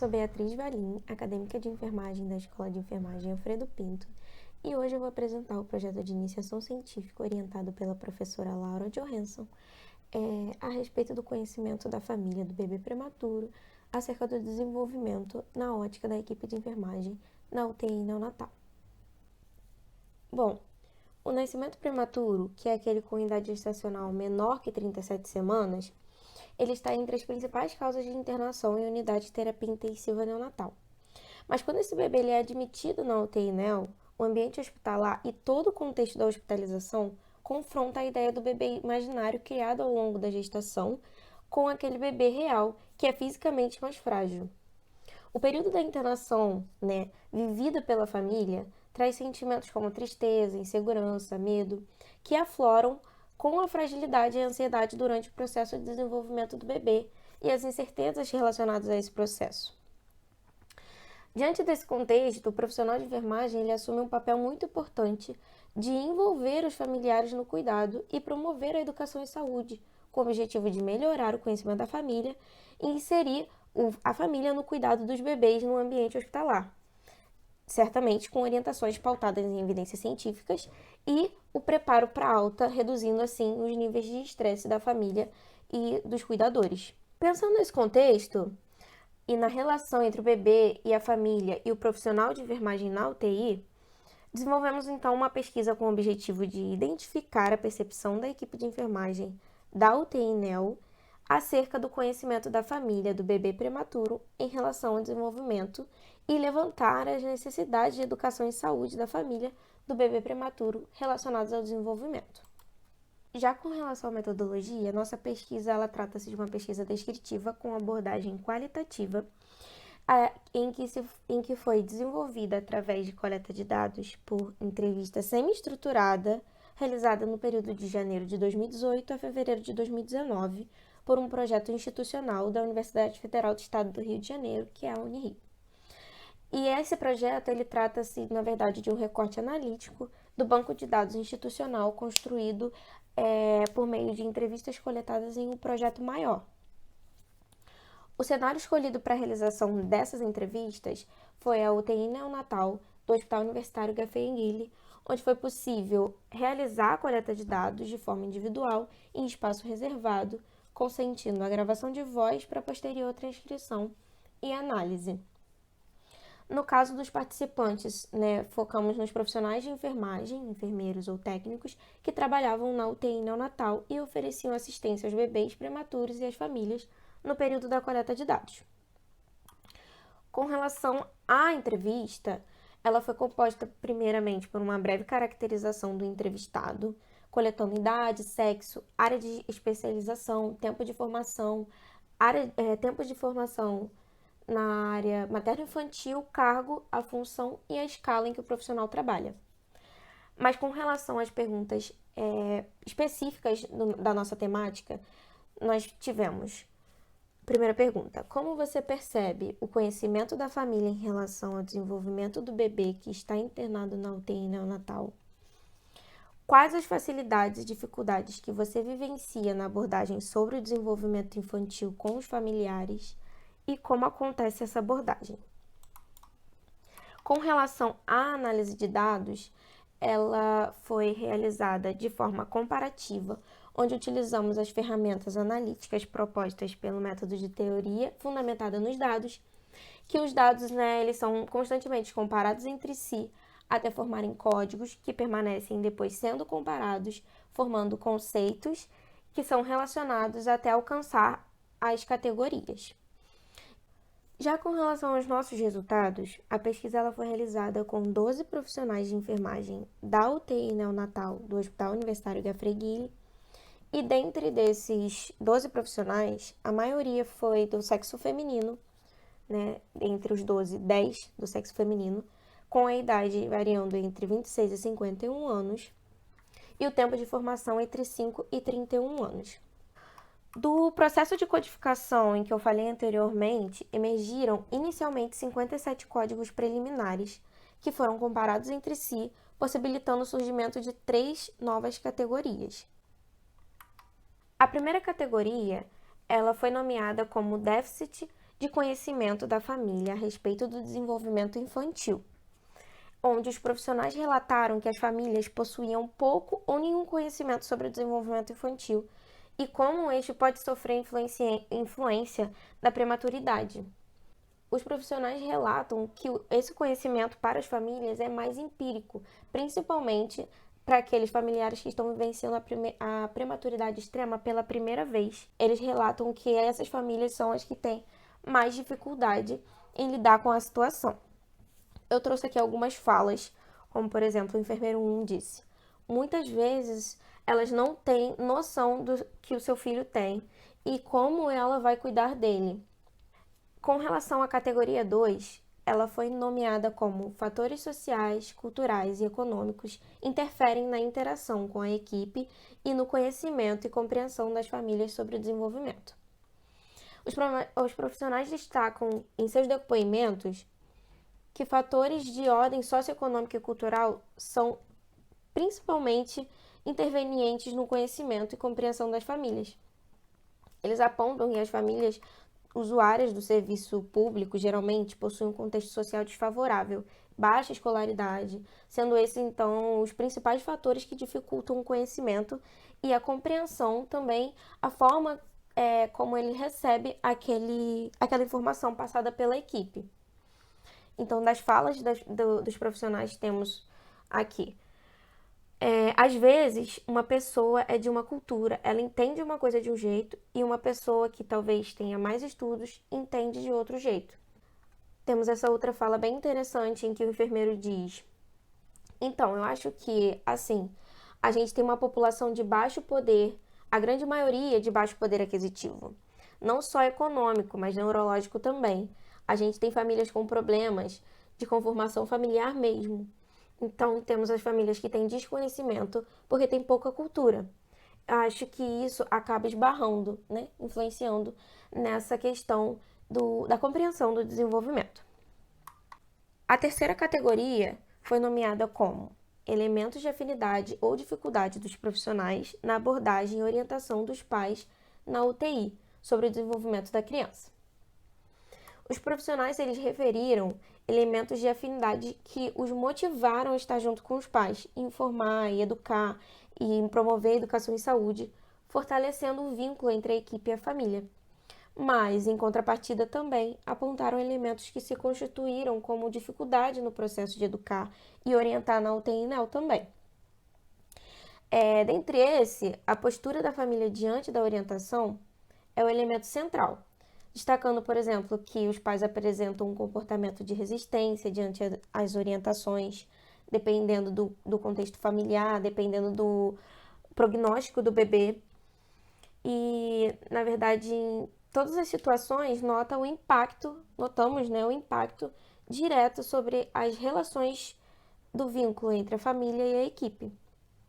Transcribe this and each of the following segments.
sou Beatriz Valim, acadêmica de enfermagem da Escola de Enfermagem Alfredo Pinto, e hoje eu vou apresentar o projeto de iniciação científica orientado pela professora Laura Johansson a respeito do conhecimento da família do bebê prematuro acerca do desenvolvimento na ótica da equipe de enfermagem na UTI neonatal. Bom, o nascimento prematuro, que é aquele com idade gestacional menor que 37 semanas, ele está entre as principais causas de internação em unidade de terapia intensiva neonatal. Mas quando esse bebê ele é admitido na UTI neo, o ambiente hospitalar e todo o contexto da hospitalização confronta a ideia do bebê imaginário criado ao longo da gestação com aquele bebê real, que é fisicamente mais frágil. O período da internação, vivida pela família, traz sentimentos como tristeza, insegurança, medo, que afloram com a fragilidade e a ansiedade durante o processo de desenvolvimento do bebê e as incertezas relacionadas a esse processo. Diante desse contexto, o profissional de enfermagem ele assume um papel muito importante de envolver os familiares no cuidado e promover a educação em saúde, com o objetivo de melhorar o conhecimento da família e inserir a família no cuidado dos bebês no ambiente hospitalar, certamente com orientações pautadas em evidências científicas e o preparo para alta, reduzindo assim os níveis de estresse da família e dos cuidadores. Pensando nesse contexto e na relação entre o bebê e a família e o profissional de enfermagem na UTI, desenvolvemos então uma pesquisa com o objetivo de identificar a percepção da equipe de enfermagem da UTI neo acerca do conhecimento da família do bebê prematuro em relação ao desenvolvimento e levantar as necessidades de educação e saúde da família do bebê prematuro relacionadas ao desenvolvimento. Já com relação à metodologia, nossa pesquisa trata-se de uma pesquisa descritiva com abordagem qualitativa, em que foi desenvolvida através de coleta de dados por entrevista semi-estruturada, realizada no período de janeiro de 2018 a fevereiro de 2019, por um projeto institucional da Universidade Federal do Estado do Rio de Janeiro, que é a Unirio. E esse projeto, ele trata-se, na verdade, de um recorte analítico do banco de dados institucional construído por meio de entrevistas coletadas em um projeto maior. O cenário escolhido para a realização dessas entrevistas foi a UTI neonatal do Hospital Universitário Gafenguili, onde foi possível realizar a coleta de dados de forma individual em espaço reservado, consentindo a gravação de voz para posterior transcrição e análise. No caso dos participantes, focamos nos profissionais de enfermagem, enfermeiros ou técnicos, que trabalhavam na UTI neonatal e ofereciam assistência aos bebês prematuros e às famílias no período da coleta de dados. Com relação à entrevista, ela foi composta primeiramente por uma breve caracterização do entrevistado, coletando idade, sexo, área de especialização, tempo de formação na área materno-infantil, cargo, a função e a escala em que o profissional trabalha. Mas com relação às perguntas específicas da nossa temática, nós tivemos: primeira pergunta: como você percebe o conhecimento da família em relação ao desenvolvimento do bebê que está internado na UTI neonatal? Quais as facilidades e dificuldades que você vivencia na abordagem sobre o desenvolvimento infantil com os familiares e como acontece essa abordagem? Com relação à análise de dados, ela foi realizada de forma comparativa, onde utilizamos as ferramentas analíticas propostas pelo método de teoria fundamentada nos dados, que os dados eles são constantemente comparados entre si até formarem códigos que permanecem depois sendo comparados, formando conceitos que são relacionados até alcançar as categorias. Já com relação aos nossos resultados, a pesquisa foi realizada com 12 profissionais de enfermagem da UTI neonatal do Hospital Universitário Gafenguili, e dentre desses 12 profissionais, a maioria foi do sexo feminino, entre os 12, 10 do sexo feminino, com a idade variando entre 26 e 51 anos, e o tempo de formação entre 5 e 31 anos. Do processo de codificação em que eu falei anteriormente, emergiram inicialmente 57 códigos preliminares, que foram comparados entre si, possibilitando o surgimento de 3 novas categorias. A primeira categoria, ela foi nomeada como déficit de conhecimento da família a respeito do desenvolvimento infantil, onde os profissionais relataram que as famílias possuíam pouco ou nenhum conhecimento sobre o desenvolvimento infantil e como este pode sofrer influência da prematuridade. Os profissionais relatam que esse conhecimento para as famílias é mais empírico, principalmente para aqueles familiares que estão vivenciando a prematuridade extrema pela primeira vez. Eles relatam que essas famílias são as que têm mais dificuldade em lidar com a situação. Eu trouxe aqui algumas falas, como por exemplo, o enfermeiro 1 disse: muitas vezes elas não têm noção do que o seu filho tem e como ela vai cuidar dele. Com relação à categoria 2, ela foi nomeada como fatores sociais, culturais e econômicos interferem na interação com a equipe e no conhecimento e compreensão das famílias sobre o desenvolvimento. Os profissionais destacam em seus depoimentos que fatores de ordem socioeconômica e cultural são principalmente intervenientes no conhecimento e compreensão das famílias. Eles apontam que as famílias usuárias do serviço público geralmente possuem um contexto social desfavorável, baixa escolaridade, sendo esses, então, os principais fatores que dificultam o conhecimento e a compreensão também, a forma como ele recebe aquela informação passada pela equipe. Então, das falas dos profissionais temos aqui. Às vezes, uma pessoa é de uma cultura, ela entende uma coisa de um jeito, e uma pessoa que talvez tenha mais estudos entende de outro jeito. Temos essa outra fala bem interessante em que o enfermeiro diz: então, eu acho que, assim, a gente tem uma população de baixo poder, a grande maioria de baixo poder aquisitivo. Não só econômico, mas neurológico também. A gente tem famílias com problemas de conformação familiar mesmo. Então, temos as famílias que têm desconhecimento porque tem pouca cultura. Acho que isso acaba esbarrando, né? Influenciando nessa questão da compreensão do desenvolvimento. A terceira categoria foi nomeada como elementos de afinidade ou dificuldade dos profissionais na abordagem e orientação dos pais na UTI sobre o desenvolvimento da criança. Os profissionais eles referiram elementos de afinidade que os motivaram a estar junto com os pais, informar e educar e promover a educação e saúde, fortalecendo o vínculo entre a equipe e a família. Mas, em contrapartida, também apontaram elementos que se constituíram como dificuldade no processo de educar e orientar na UTI e NEL também. Dentre esse, a postura da família diante da orientação é o elemento central, destacando, por exemplo, que os pais apresentam um comportamento de resistência diante às orientações, dependendo do contexto familiar, dependendo do prognóstico do bebê. E, na verdade, em todas as situações, notamos o impacto direto sobre as relações do vínculo entre a família e a equipe.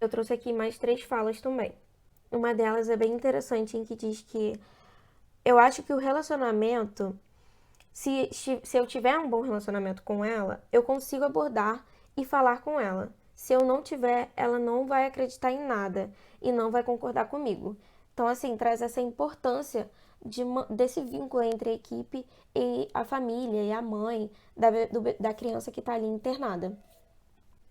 Eu trouxe aqui mais 3 falas também. Uma delas é bem interessante, em que diz que eu acho que o relacionamento, se eu tiver um bom relacionamento com ela, eu consigo abordar e falar com ela. Se eu não tiver, ela não vai acreditar em nada e não vai concordar comigo. Então, assim, traz essa importância desse vínculo entre a equipe e a família e a mãe da criança que está ali internada.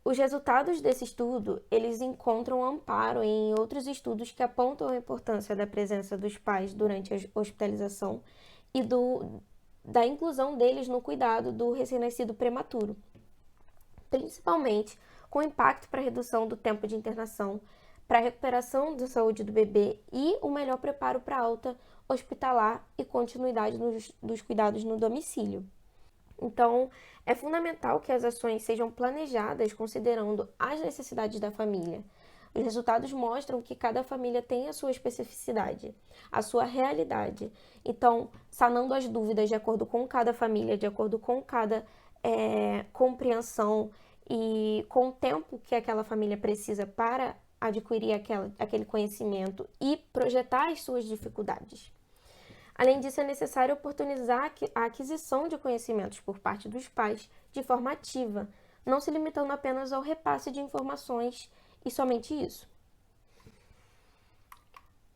Os resultados desse estudo, eles encontram amparo em outros estudos que apontam a importância da presença dos pais durante a hospitalização e da inclusão deles no cuidado do recém-nascido prematuro, principalmente com impacto para a redução do tempo de internação, para a recuperação da saúde do bebê e o melhor preparo para a alta hospitalar e continuidade dos cuidados no domicílio. Então, é fundamental que as ações sejam planejadas considerando as necessidades da família. Os resultados mostram que cada família tem a sua especificidade, a sua realidade. Então, sanando as dúvidas de acordo com cada família, de acordo com cada compreensão e com o tempo que aquela família precisa para adquirir aquele conhecimento e projetar as suas dificuldades. Além disso, é necessário oportunizar a aquisição de conhecimentos por parte dos pais de forma ativa, não se limitando apenas ao repasse de informações e somente isso.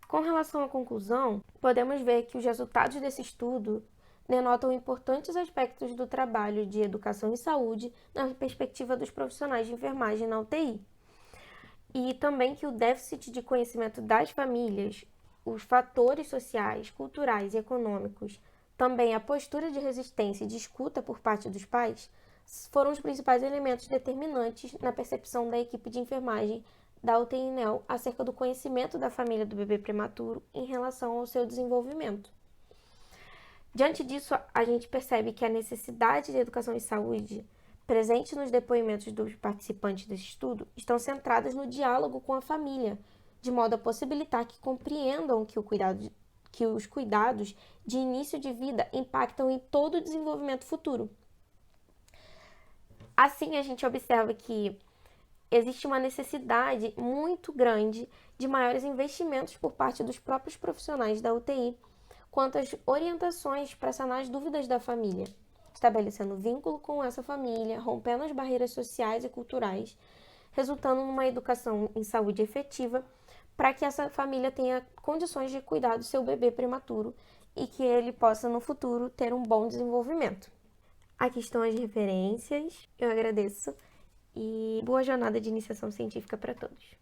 Com relação à conclusão, podemos ver que os resultados desse estudo denotam importantes aspectos do trabalho de educação e saúde na perspectiva dos profissionais de enfermagem na UTI. E também que o déficit de conhecimento das famílias, os fatores sociais, culturais e econômicos, também a postura de resistência e de escuta por parte dos pais, foram os principais elementos determinantes na percepção da equipe de enfermagem da UTI NEL acerca do conhecimento da família do bebê prematuro em relação ao seu desenvolvimento. Diante disso, a gente percebe que a necessidade de educação e saúde presente nos depoimentos dos participantes desse estudo estão centradas no diálogo com a família, de modo a possibilitar que compreendam que os cuidados de início de vida impactam em todo o desenvolvimento futuro. Assim, a gente observa que existe uma necessidade muito grande de maiores investimentos por parte dos próprios profissionais da UTI quanto às orientações para sanar as dúvidas da família, estabelecendo vínculo com essa família, rompendo as barreiras sociais e culturais, resultando numa educação em saúde efetiva para que essa família tenha condições de cuidar do seu bebê prematuro e que ele possa, no futuro, ter um bom desenvolvimento. Aqui estão as referências, eu agradeço e boa jornada de iniciação científica para todos.